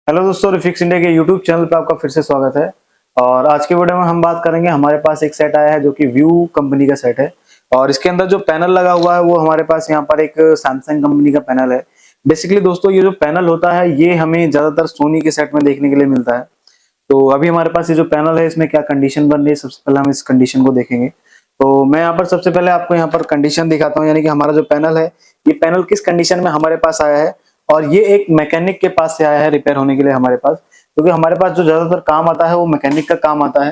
Hello दोस्तों, refix India के YouTube channel पे आपका फिर से स्वागत है। और आज के वीडियो में हम बात करेंगे, हमारे पास एक सेट आया है जो कि व्यू कंपनी का सेट है। और इसके अंदर जो पैनल लगा हुआ है वो हमारे पास यहाँ पर एक सैमसंग कंपनी का पैनल है। बेसिकली दोस्तों, ये जो पैनल होता है ये हमें ज्यादातर सोनी के सेट में देखने के लिए मिलता है। तो अभी हमारे पास ये जो पैनल है इसमें क्या कंडीशन बन रही है, सबसे पहले हम इस कंडीशन को देखेंगे। तो मैं यहाँ पर सबसे पहले आपको यहाँ पर कंडीशन दिखाता हूँ, यानी कि हमारा जो पैनल है ये पैनल किस कंडीशन में हमारे पास आया है। और ये एक मैकेनिक के पास से आया है रिपेयर होने के लिए हमारे पास, क्योंकि हमारे पास जो ज्यादातर काम आता है वो मैकेनिक का काम आता है।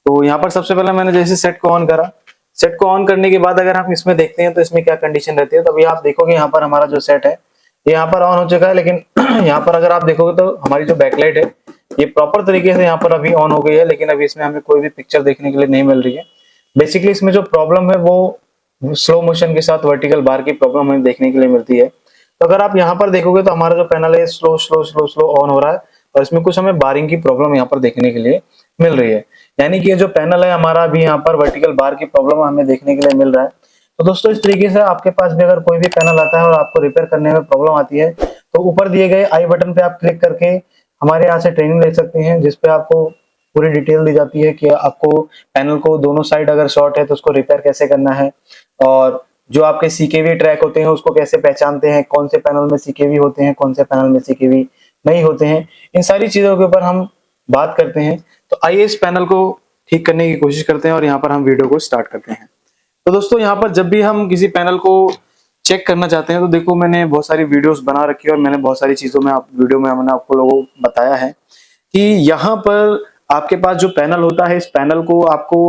तो यहाँ पर सबसे पहले मैंने जैसे सेट को ऑन करा, सेट को ऑन करने के बाद अगर हम इसमें देखते हैं तो इसमें क्या कंडीशन रहती है। तो अभी आप देखोगे यहाँ पर हमारा जो सेट है ये यहाँ पर ऑन हो चुका है, लेकिन यहाँ पर अगर आप देखोगे तो हमारी जो बैकलाइट है ये प्रॉपर तरीके से यहाँ पर अभी ऑन हो गई है, लेकिन अभी इसमें हमें कोई भी पिक्चर देखने के लिए नहीं मिल रही है। बेसिकली इसमें जो प्रॉब्लम है वो स्लो मोशन के साथ वर्टिकल बार की प्रॉब्लम हमें देखने के लिए मिलती है। तो अगर आप यहाँ पर देखोगे तो हमारा जो पैनल है slow slow slow slow on हो रहा है और इसमें कुछ हमें बारिंग की प्रॉब्लम यहाँ पर देखने के लिए मिल रही है। यानी कि ये जो पैनल है हमारा अभी यहाँ पर वर्टिकल बार की प्रॉब्लम हमें देखने के लिए मिल रहा है। तो दोस्तों, इस तरीके से आपके पास भी अगर कोई भी पैनल आता है और आपको रिपेयर करने में प्रॉब्लम आती है तो ऊपर दिए गए आई बटन पे आप क्लिक करके हमारे यहाँ से ट्रेनिंग ले सकते हैं, जिसपे आपको पूरी डिटेल दी जाती है कि आपको पैनल को दोनों साइड अगर शॉर्ट है तो उसको रिपेयर कैसे करना है, और जो आपके सीकेवी ट्रैक होते हैं उसको कैसे पहचानते हैं, कौन से पैनल में सीकेवी होते हैं, कौन से पैनल में सीकेवी नहीं होते हैं। इन सारी चीजों के ऊपर हम बात करते हैं। तो आइए इस पैनल को ठीक करने की कोशिश करते हैं और यहाँ पर हम वीडियो को स्टार्ट करते हैं। तो दोस्तों, यहाँ पर जब भी हम किसी पैनल को चेक करना चाहते हैं तो देखो, मैंने बहुत सारी वीडियोस बना रखी है और मैंने बहुत सारी चीजों में वीडियो में मैंने आपको लोगों को बताया है कि यहाँ पर आपके पास जो पैनल होता है इस पैनल को आपको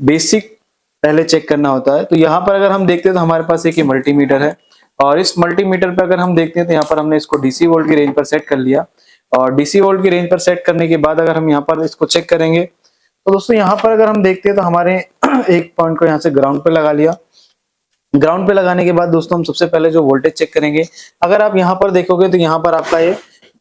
बेसिक पहले चेक करना होता है। तो यहाँ पर अगर हम देखते हैं तो हमारे पास एक मल्टीमीटर है, और इस मल्टीमीटर पे अगर हम देखते हैं तो यहाँ पर हमने इसको डीसी वोल्ट की रेंज पर सेट कर लिया। और डीसी वोल्ट की रेंज पर सेट करने के बाद अगर हम यहाँ पर इसको चेक करेंगे तो दोस्तों, यहाँ पर अगर हम देखते हैं तो हमारे एक पॉइंट को यहाँ से ग्राउंड पे लगा लिया। ग्राउंड पे लगाने के बाद दोस्तों हम सबसे पहले जो वोल्टेज चेक करेंगे, अगर आप यहाँ पर देखोगे तो यहाँ पर आपका ये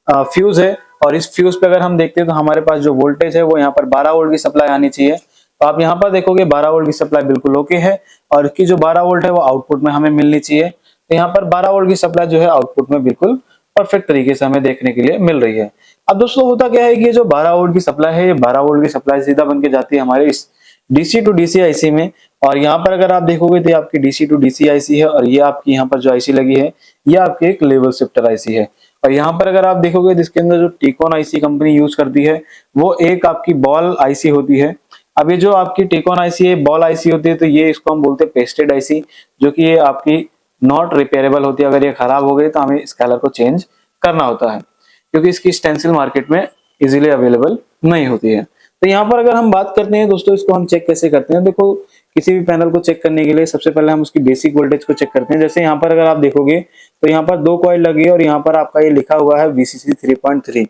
फ्यूज है, और इस फ्यूज पे अगर हम देखते हैं तो हमारे पास जो वोल्टेज है वो यहाँ पर 12 वोल्ट की सप्लाई आनी चाहिए। तो आप यहाँ पर देखोगे 12 वोल्ट की सप्लाई बिल्कुल ओके है, और इसकी जो 12 वोल्ट है वो आउटपुट में हमें मिलनी चाहिए। तो यहाँ पर 12 वोल्ट की सप्लाई जो है आउटपुट में बिल्कुल परफेक्ट तरीके से हमें देखने के लिए मिल रही है। अब दोस्तों, होता क्या है कि ये जो 12 वोल्ट की सप्लाई है, ये 12 वोल्ट की सप्लाई सीधा बन के जाती है हमारे इस डीसी टू डीसी आईसी में। और यहाँ पर अगर आप देखोगे तो ये आपकी डीसी टू डीसी आईसी है, और ये आपकी यहाँ पर जो आईसी लगी है ये आपकी एक लेवल शिफ्टर आईसी है। और यहाँ पर अगर आप देखोगे जिसके अंदर जो टेकॉन आईसी कंपनी यूज करती है वो एक आपकी बॉल आईसी होती है। अब ये जो आपकी टेकॉन आईसी है बॉल आईसी होती है, तो ये इसको हम बोलते हैं पेस्टेड आईसी, जो कि ये आपकी नॉट रिपेयरेबल होती है। अगर ये खराब हो गई तो हमें इस कलर को चेंज करना होता है, क्योंकि इसकी स्टेंसिल मार्केट में इजीली अवेलेबल नहीं होती है। तो यहाँ पर अगर हम बात करते हैं दोस्तों, इसको हम चेक कैसे करते हैं। देखो, किसी भी पैनल को चेक करने के लिए सबसे पहले हम उसकी बेसिक वोल्टेज को चेक करते हैं। जैसे यहाँ पर अगर आप देखोगे तो यहाँ पर 2 कॉइल लगी है और यहाँ पर आपका ये लिखा हुआ है VCC 3.3।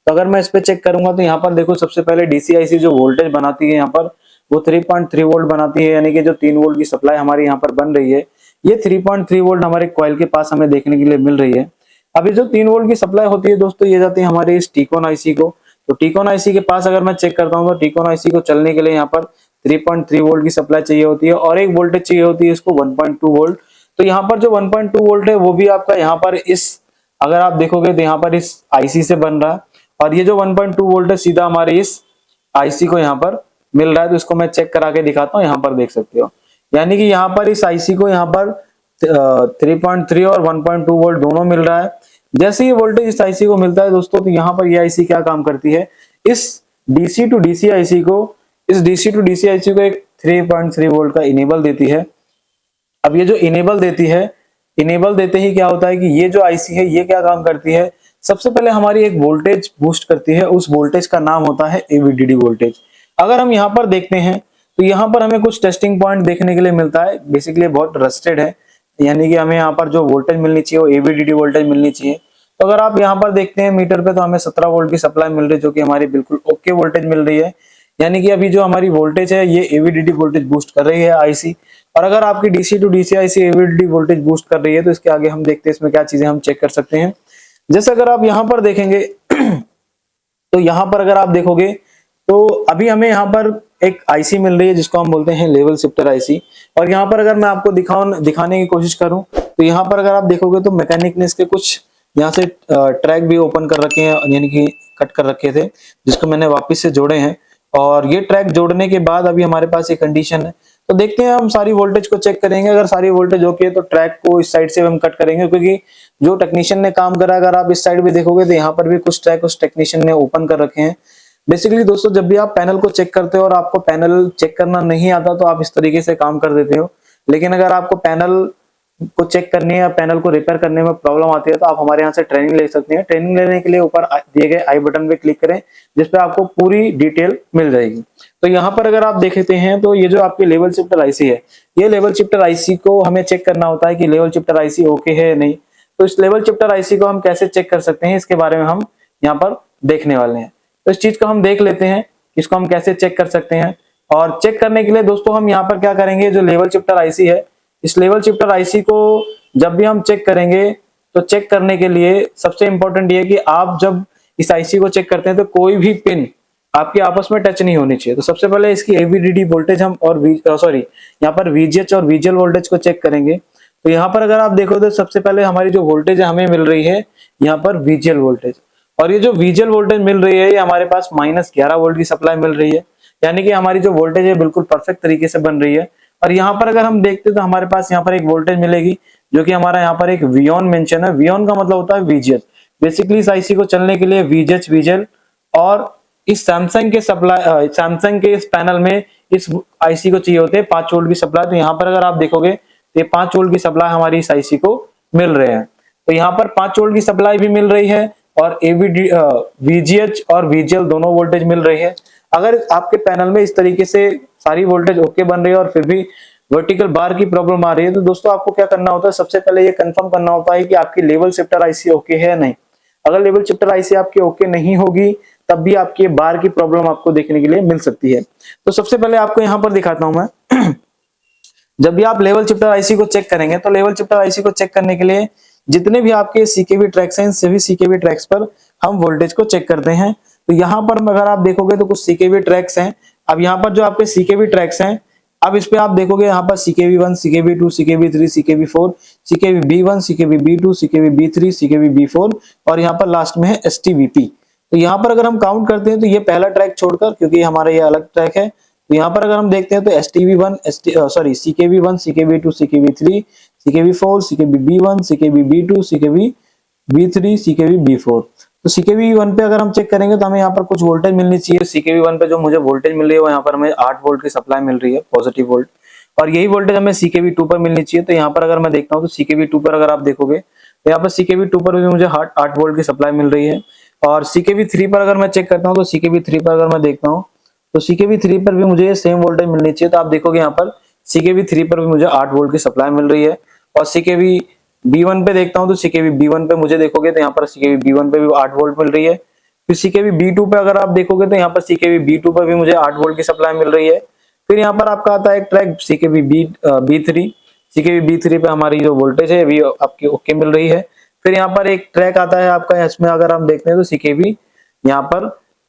तो अगर मैं इस पे चेक करूंगा तो यहाँ पर देखो, सबसे पहले DCIC जो वोल्टेज बनाती है यहाँ पर वो 3.3 वोल्ट बनाती है, यानी कि जो 3 वोल्ट की सप्लाई हमारी यहाँ पर बन रही है ये 3.3 वोल्ट हमारे कॉइल के पास हमें देखने के लिए मिल रही है। अभी जो 3 वोल्ट की सप्लाई होती है दोस्तों, ये जाती है हमारे इस टीकॉन आईसी को। तो टीकॉन आईसी के पास अगर मैं चेक करता हूँ तो टीकॉन आईसी को चलने के लिए यहाँ पर 3.3 वोल्ट की सप्लाई चाहिए होती है, और एक वोल्टेज चाहिए होती है इसको 1.2 वोल्ट। तो यहाँ पर जो 1.2 वोल्ट है वो भी आपका यहाँ पर इस, अगर आप देखोगे तो यहाँ पर इस आईसी से बन रहा है, और ये जो 1.2 वोल्ट है सीधा हमारे इस आईसी को यहाँ पर मिल रहा है। तो इसको मैं चेक करा के दिखाता हूँ, यहाँ पर देख सकते हो, यानी कि यहाँ पर इस आईसी को यहाँ पर 3.3 और 1.2 वोल्ट दोनों मिल रहा है। जैसे ये वोल्टेज इस आईसी को मिलता है दोस्तों, तो यहाँ पर ये आईसी क्या काम करती है, इस डीसी टू डीसी आईसी को एक 3.3 वोल्ट का इनेबल देती है। अब ये जो इनेबल देती है, इनेबल देते ही क्या होता है कि ये जो आईसी है ये क्या काम करती है, सबसे पहले हमारी एक वोल्टेज बूस्ट करती है। उस वोल्टेज का नाम होता है एवीडीडी वोल्टेज। अगर हम यहाँ पर देखते हैं तो यहाँ पर हमें कुछ टेस्टिंग पॉइंट देखने के लिए मिलता है। बेसिकली बहुत रस्टेड है, यानी कि हमें यहाँ पर जो वोल्टेज मिलनी चाहिए वो एवीडीडी वोल्टेज मिलनी चाहिए। तो अगर आप यहाँ पर देखते हैं मीटर पे, तो हमें 17 वोल्ट की सप्लाई मिल रही है, जो कि हमारी बिल्कुल ओके वोल्टेज मिल रही है। यानी कि अभी जो हमारी वोल्टेज है ये एवीडीडी वोल्टेज बूस्ट कर रही है आईसी। और अगर आपकी DC to DC IC AVDD voltage boost कर रही है तो इसके आगे हम देखते हैं इसमें क्या चीजें हम चेक कर सकते हैं। जैसे अगर आप यहाँ पर देखेंगे तो यहाँ पर अगर आप देखोगे तो अभी हमें यहाँ पर एक आईसी मिल रही है जिसको हम बोलते हैं लेवल शिफ्टर आईसी। और यहाँ पर अगर मैं आपको दिखाने की कोशिश करूं तो यहाँ पर अगर आप देखोगे तो मैकेनिक ने इसके कुछ यहाँ से ट्रैक भी ओपन कर रखे हैं, यानी कि कट कर रखे थे, जिसको मैंने वापस से जोड़े हैं। और ये ट्रैक जोड़ने के बाद अभी हमारे पास ये कंडीशन है। तो देखते हैं, हम सारी वोल्टेज को चेक करेंगे। अगर सारी वोल्टेज ओके है तो ट्रैक को इस साइड से हम कट करेंगे, क्योंकि जो टेक्नीशियन ने काम करा, अगर आप इस साइड भी देखोगे तो यहाँ पर भी कुछ ट्रैक उस टेक्नीशियन ने ओपन कर रखे हैं। बेसिकली दोस्तों, जब भी आप पैनल को चेक करते हो और आपको पैनल चेक करना नहीं आता तो आप इस तरीके से काम कर देते हो। लेकिन अगर आपको पैनल को चेक करनी है या पैनल को रिपेयर करने में प्रॉब्लम आती है तो आप हमारे यहाँ से ट्रेनिंग ले सकते हैं। ट्रेनिंग लेने के लिए ऊपर दिए गए आई बटन पे क्लिक करें, जिसपे आपको पूरी डिटेल मिल जाएगी। तो यहाँ पर अगर आप देखते हैं तो ये जो आपकी लेवल शिफ्टर आईसी है, ये लेवल शिफ्टर आईसी को हमें चेक करना होता है कि लेवल शिफ्टर आईसी ओके है या नहीं। तो इस लेवल शिफ्टर आईसी को हम कैसे चेक कर सकते हैं, इसके बारे में हम यहाँ पर देखने वाले हैं। तो इस चीज को हम देख लेते हैं, इसको हम कैसे चेक कर सकते हैं। और चेक करने के लिए दोस्तों हम यहाँ पर क्या करेंगे, जो लेवल शिफ्टर आईसी है, इस लेवल शिफ्टर आईसी को जब भी हम चेक करेंगे तो चेक करने के लिए सबसे इंपॉर्टेंट ये है कि आप जब इस आईसी को चेक करते हैं तो कोई भी पिन आपके आपस में टच नहीं होनी चाहिए। तो सबसे पहले इसकी एवीडीडी वोल्टेज हम और यहाँ पर वीजीएच और वीजीएल वोल्टेज को चेक करेंगे। तो यहाँ पर अगर आप देखो तो सबसे पहले हमारी जो वोल्टेज हमें मिल रही है यहाँ पर वीजीएल वोल्टेज, और ये जो वीजीएल वोल्टेज मिल रही है ये हमारे पास -11 वोल्ट की सप्लाई मिल रही है, यानी कि हमारी जो वोल्टेज है बिल्कुल परफेक्ट तरीके से बन रही है। और यहाँ पर अगर हम देखते हैं तो हमारे पास यहाँ पर एक वोल्टेज मिलेगी, जो कि हमारा यहाँ पर एक वियोन मेंशन है। वियोन का मतलब होता है वीजीएच। बेसिकली इस आईसी को चलने के लिए वीजीएच, वीजीएल और इस सैमसंग के सैमसंग के इस पैनल में इस आईसी को चाहिए होते हैं 5 वोल्ट की सप्लाई। तो यहाँ पर अगर आप देखोगे तो ये 5 वोल्ट की सप्लाई हमारी इस आईसी को मिल रहे हैं। तो यहाँ पर 5 वोल्ट की सप्लाई भी मिल रही है और वीजीएच और वीजीएल दोनों वोल्टेज मिल रही है। अगर आपके पैनल में इस तरीके से सारी वोल्टेज ओके बन रही है और फिर भी वर्टिकल बार की प्रॉब्लम आ रही है, तो दोस्तों आपको क्या करना होता है, सबसे पहले ये कंफर्म करना होता है कि आपकी लेवल शिफ्टर आईसी ओके है या नहीं। अगर लेवल शिफ्टर आईसी आपकी ओके नहीं होगी तब भी आपकी बार की प्रॉब्लम आपको देखने के लिए मिल सकती है। तो सबसे पहले आपको यहाँ पर दिखाता हूं मैं जब भी आप लेवल शिफ्टर आईसी को चेक करेंगे तो लेवल शिफ्टर आईसी को चेक करने के लिए जितने भी आपके सीकेबी ट्रैक्स हैं, सभी सीकेबी ट्रैक्स पर हम वोल्टेज को चेक करते हैं। तो यहाँ पर अगर आप देखोगे तो कुछ सीकेबी ट्रैक्स हैं। अब यहाँ पर जो आपके सीकेबी ट्रैक्स हैं, अब इस पे आप देखोगे यहाँ पर CKB1, CKB2, CKB3, CKB4, CKB1, CKB2, CKB3, CKB4 और यहाँ पर लास्ट में है STVP। तो यहाँ पर अगर हम काउंट करते हैं तो ये पहला ट्रैक छोड़कर, क्योंकि हमारा ये अलग ट्रैक है, तो यहाँ पर अगर हम देखते हैं तो CKB1, CKB2, CKB3, CKB4, CKB1, CKB2, CKB3, CKB4। तो CKB1 पे अगर हम चेक करेंगे तो हमें यहाँ पर कुछ वोल्टेज मिलनी चाहिए। CKB1 पे जो मुझे वोल्टेज मिल रही है वो यहाँ पर हमें 8 वोल्ट की सप्लाई मिल रही है, पॉजिटिव वोल्ट, और यही वोल्टेज हमें CKB2 पर मिलनी चाहिए। तो यहाँ पर अगर मैं देखता हूँ तो CKB2 पर अगर आप देखोगे तो यहाँ पर CKB2 पर भी मुझे 8 वोल्ट की सप्लाई मिल रही है। और CKB3 पर अगर मैं चेक करता हूँ तो CKB3 पर अगर मैं देखता हूँ तो CKB3 पर भी मुझे सेम वोल्टेज मिलनी चाहिए। तो आप देखोगे यहाँ पर CKB3 पर भी मुझे 8 वोल्ट की सप्लाई मिल रही है। और CKB1 पे देखता हूँ तो CKB1 पे मुझे देखोगे तो यहाँ पर CKB1 पे भी 8 वोल्ट मिल रही है। फिर CKB2 पे अगर आप देखोगे तो यहाँ पर CKB2 पर भी मुझे 8 वोल्ट की सप्लाई मिल रही है। फिर यहाँ पर आपका आता है एक ट्रैक CKB3। CKB3 पे हमारी जो वोल्टेज है अभी आपकी ओके मिल रही है। फिर यहाँ पर एक ट्रैक आता है आपका, इसमें अगर हम देखते हैं तो CKB यहाँ पर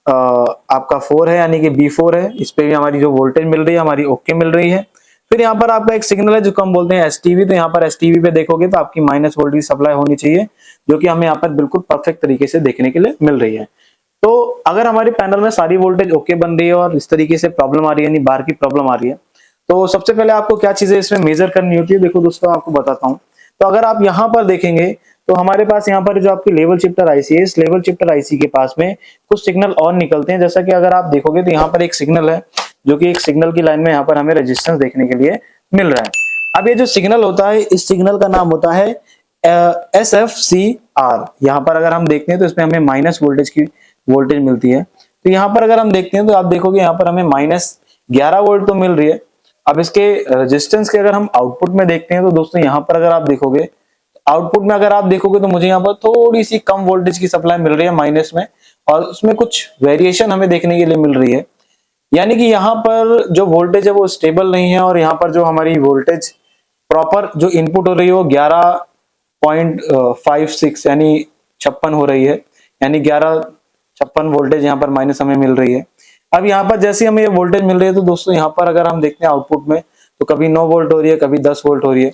आपका 4 है, यानी कि B4 है। इस पे भी हमारी जो वोल्टेज मिल रही है हमारी ओके मिल रही है। फिर यहाँ पर आपका एक सिग्नल है जिसको हम बोलते हैं STV। तो यहाँ पर STV पे देखोगे तो आपकी -वोल्ट की सप्लाई होनी चाहिए, जो कि हमें यहाँ पर बिल्कुल परफेक्ट तरीके से देखने के लिए मिल रही है। तो अगर हमारे पैनल में सारी वोल्टेज ओके बन रही है और इस तरीके से प्रॉब्लम आ रही है, यानी बार की प्रॉब्लम आ रही है, तो सबसे पहले आपको क्या चीजें इसमें मेजर करनी होती है, देखो दोस्तों आपको बताता हूँ। तो अगर आप यहाँ पर देखेंगे तो हमारे पास यहाँ पर जो आपकी लेवल शिफ्टर आईसी है, इस लेवल शिफ्टर आईसी के पास में कुछ सिग्नल और निकलते हैं। जैसा कि अगर आप देखोगे तो यहाँ पर एक सिग्नल है, जो कि एक सिग्नल की लाइन में यहाँ पर हमें रेजिस्टेंस देखने के लिए मिल रहा है। अब ये जो सिग्नल होता है, इस सिग्नल का नाम होता है SFCR। यहाँ पर अगर हम देखते हैं तो इसमें हमें माइनस वोल्टेज की वोल्टेज मिलती है। तो यहाँ पर अगर हम देखते हैं तो आप देखोगे यहाँ पर हमें -11 वोल्ट तो मिल रही है। अब इसके रेजिस्टेंस के अगर हम आउटपुट में देखते हैं तो दोस्तों यहाँ पर अगर आप देखोगे, आउटपुट में अगर आप देखोगे तो मुझे यहाँ पर थोड़ी सी कम वोल्टेज की सप्लाई मिल रही है माइनस में, और उसमें कुछ वेरिएशन हमें देखने के लिए मिल रही है। यानी कि यहाँ पर जो वोल्टेज है वो स्टेबल नहीं है, और यहाँ पर जो हमारी वोल्टेज प्रॉपर जो इनपुट हो रही है वो 11.56 यानी 56 हो रही है, यानी 11.56 वोल्टेज यहाँ पर माइनस हमें मिल रही है। अब यहाँ पर जैसे हमें ये वोल्टेज मिल रही है तो दोस्तों यहाँ पर अगर हम देखते हैं आउटपुट में तो कभी 9 वोल्ट हो रही है, कभी 10 वोल्ट हो रही है।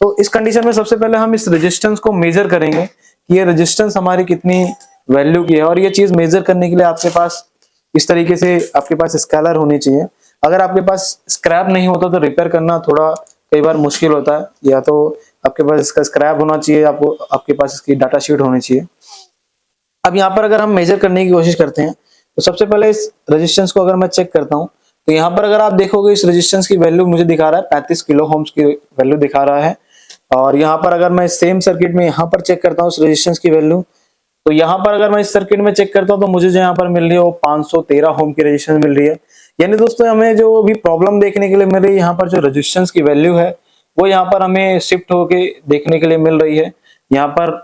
तो इस कंडीशन में सबसे पहले हम इस रेजिस्टेंस को मेजर करेंगे कि ये रेजिस्टेंस हमारी कितनी वैल्यू की है। और ये चीज मेजर करने के लिए आपके पास इस तरीके से आपके पास स्केलर होनी चाहिए। अगर आपके पास स्क्रैप नहीं होता तो रिपेयर करना थोड़ा कई बार मुश्किल होता है। या तो आपके पास इसका स्क्रैप होना चाहिए, आपको आपके पास इसकी डाटा शीट होनी चाहिए। अब यहाँ पर अगर हम मेजर करने की कोशिश करते हैं तो सबसे पहले इस रेजिस्टेंस को अगर मैं चेक करता हूँ तो यहाँ पर अगर आप देखोगे इस रेजिस्टेंस की वैल्यू मुझे दिखा रहा है 35 किलो ओम्स की वैल्यू दिखा रहा है। और यहाँ पर अगर मैं सेम सर्किट में यहाँ पर चेक करता हूँ इस रेजिस्टेंस की वैल्यू, तो यहाँ पर अगर मैं इस सर्किट में चेक करता हूँ तो मुझे जो यहाँ पर मिल रही है वो 513 ओम की रेजिस्टेंस मिल रही है। यानी दोस्तों हमें जो भी प्रॉब्लम देखने के लिए मिल रही है, यहाँ पर जो रेजिस्टेंस की वैल्यू है वो यहाँ पर हमें शिफ्ट होके देखने के लिए मिल रही है। यहाँ पर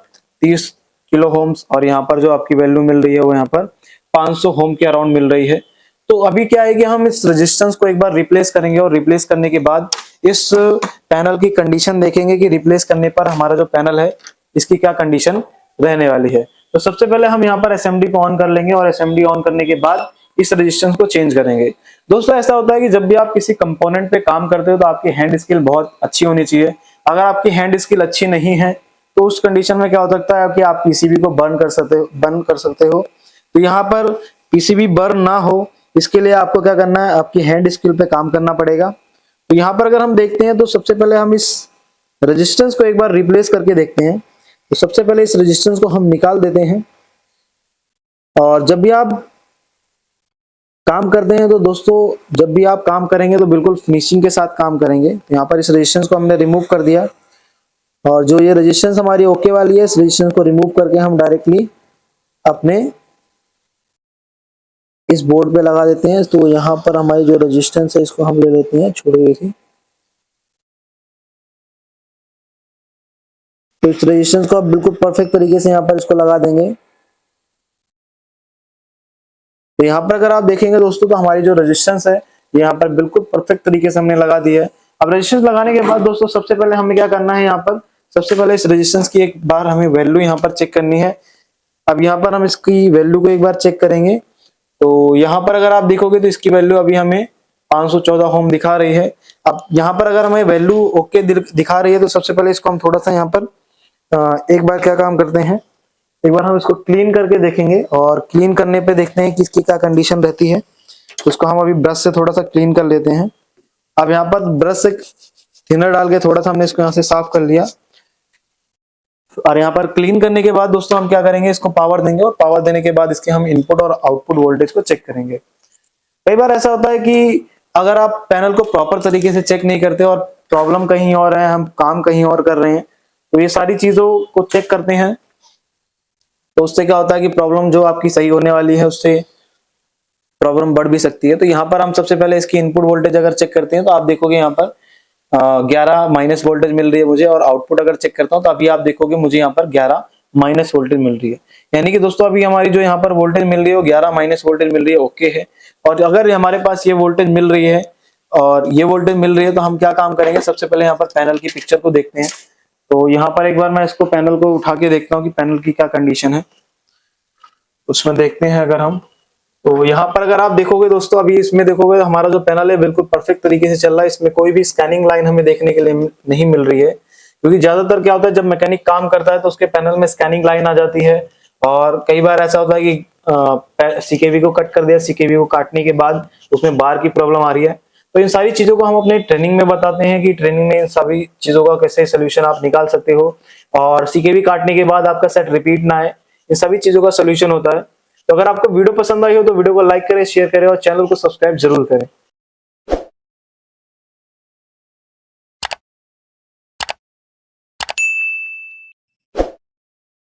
30 किलो ओम्स और यहाँ पर जो आपकी वैल्यू मिल रही है वो यहाँ पर 500 ओम के अराउंड मिल रही है। तो अभी क्या है कि हम इस रेजिस्टेंस को एक बार रिप्लेस करेंगे और रिप्लेस करने के बाद इस पैनल की कंडीशन देखेंगे कि रिप्लेस करने पर हमारा जो पैनल है इसकी क्या कंडीशन रहने वाली है। तो सबसे पहले हम यहाँ पर एसएमडी को ऑन कर लेंगे और एसएमडी ऑन करने के बाद इस रेजिस्टेंस को चेंज करेंगे। दोस्तों ऐसा होता है कि जब भी आप किसी कंपोनेंट पे काम करते हो तो आपकी हैंड स्किल बहुत अच्छी होनी चाहिए। अगर आपकी हैंड स्किल अच्छी नहीं है तो उस कंडीशन में क्या हो सकता है कि आप पीसीबी को बर्न कर सकते हो। तो यहाँ पर पीसीबी बर्न ना हो इसके लिए आपको क्या करना है, आपकी हैंड स्किल पे काम करना पड़ेगा। तो यहाँ पर अगर हम देखते हैं तो सबसे पहले हम इस रेजिस्टेंस को एक बार रिप्लेस करके देखते हैं। तो सबसे पहले इस रेजिस्टेंस को हम निकाल देते हैं। और जब भी आप काम करते हैं तो दोस्तों जब भी आप काम करेंगे तो बिल्कुल फिनिशिंग के साथ काम करेंगे। तो यहाँ पर इस रेजिस्टेंस को हमने रिमूव कर दिया और जो ये रेजिस्टेंस हमारी ओके वाली है इस रेजिस्टेंस को रिमूव करके हम डायरेक्टली अपने इस बोर्ड पे लगा देते हैं। तो यहाँ पर हमारी जो रेजिस्टेंस है इसको हम ले लेते हैं छोड़ गई थी। तो इस रेजिस्टेंस को आप बिल्कुल परफेक्ट तरीके से यहाँ पर इसको लगा देंगे। तो यहाँ पर अगर आप देखेंगे दोस्तों तो हमारी जो रेजिस्टेंस है यहाँ पर बिल्कुल परफेक्ट तरीके से हमने लगा दी है। अब रेजिस्टेंस लगाने के बाद दोस्तों सबसे पहले हमें क्या करना है, यहाँ पर सबसे पहले इस रेजिस्टेंस की एक बार हमें वैल्यू यहाँ पर चेक करनी है। अब यहाँ पर हम इसकी वैल्यू को एक बार चेक करेंगे। तो यहाँ पर अगर आप देखोगे तो इसकी वैल्यू अभी हमें 514 ओम दिखा रही है। अब यहाँ पर अगर हमें वैल्यू ओके दिखा रही है तो सबसे पहले इसको हम थोड़ा सा यहाँ पर एक बार क्या काम करते हैं, एक बार हम इसको क्लीन करके देखेंगे और क्लीन करने पे देखते हैं कि इसकी क्या कंडीशन रहती है। तो उसको हम अभी ब्रश से थोड़ा सा क्लीन कर लेते हैं। अब यहाँ पर ब्रश से थिनर डाल के थोड़ा सा हमने इसको यहाँ से साफ कर लिया। और यहाँ पर क्लीन करने के बाद दोस्तों हम क्या करेंगे, इसको पावर देंगे और पावर देने के बाद इसके हम इनपुट और आउटपुट वोल्टेज को चेक करेंगे। कई बार ऐसा होता है कि अगर आप पैनल को प्रॉपर तरीके से चेक नहीं करते और प्रॉब्लम कहीं और है, हम काम कहीं और कर रहे हैं, तो ये सारी चीजों को चेक करते हैं तो उससे क्या होता है कि प्रॉब्लम जो आपकी सही होने वाली है उससे प्रॉब्लम बढ़ भी सकती है। तो यहाँ पर हम सबसे पहले इसकी इनपुट वोल्टेज अगर चेक करते हैं तो आप देखोगे यहाँ पर 11 माइनस वोल्टेज मिल रही है मुझे। और आउटपुट अगर चेक करता हूँ तो अभी आप देखोगे मुझे यहाँ पर 11 माइनस वोल्टेज मिल रही है। यानी कि दोस्तों अभी हमारी जो यहाँ पर वोल्टेज मिल रही है वो 11 माइनस वोल्टेज मिल रही है, ओके है। और अगर हमारे पास ये वोल्टेज मिल रही है और ये वोल्टेज मिल रही है तो हम क्या काम करेंगे, सबसे पहले यहाँ पर पैनल की पिक्चर को देखते हैं। तो यहाँ पर एक बार मैं इसको पैनल को उठा के देखता हूँ कि पैनल की क्या कंडीशन है, उसमें देखते हैं। अगर हम तो यहाँ पर अगर आप देखोगे दोस्तों अभी इसमें देखोगे तो हमारा जो पैनल है बिल्कुल परफेक्ट तरीके से चल रहा है। इसमें कोई भी स्कैनिंग लाइन हमें देखने के लिए नहीं मिल रही है, क्योंकि ज्यादातर क्या होता है जब मैकेनिक काम करता है तो उसके पैनल में स्कैनिंग लाइन आ जाती है। और कई बार ऐसा होता है कि सीकेवी को कट कर दिया, सीकेवी को काटने के बाद उसमें बार की प्रॉब्लम आ रही है। तो इन सारी चीजों को हम अपने ट्रेनिंग में बताते हैं कि ट्रेनिंग में इन सभी चीजों का कैसे सोल्यूशन आप निकाल सकते हो और सीकेवी काटने के बाद आपका सेट रिपीट ना आए, इन सभी चीजों का सोल्यूशन होता है। तो अगर आपको वीडियो पसंद आई हो तो वीडियो को लाइक करें, शेयर करें और चैनल को सब्सक्राइब जरूर करें।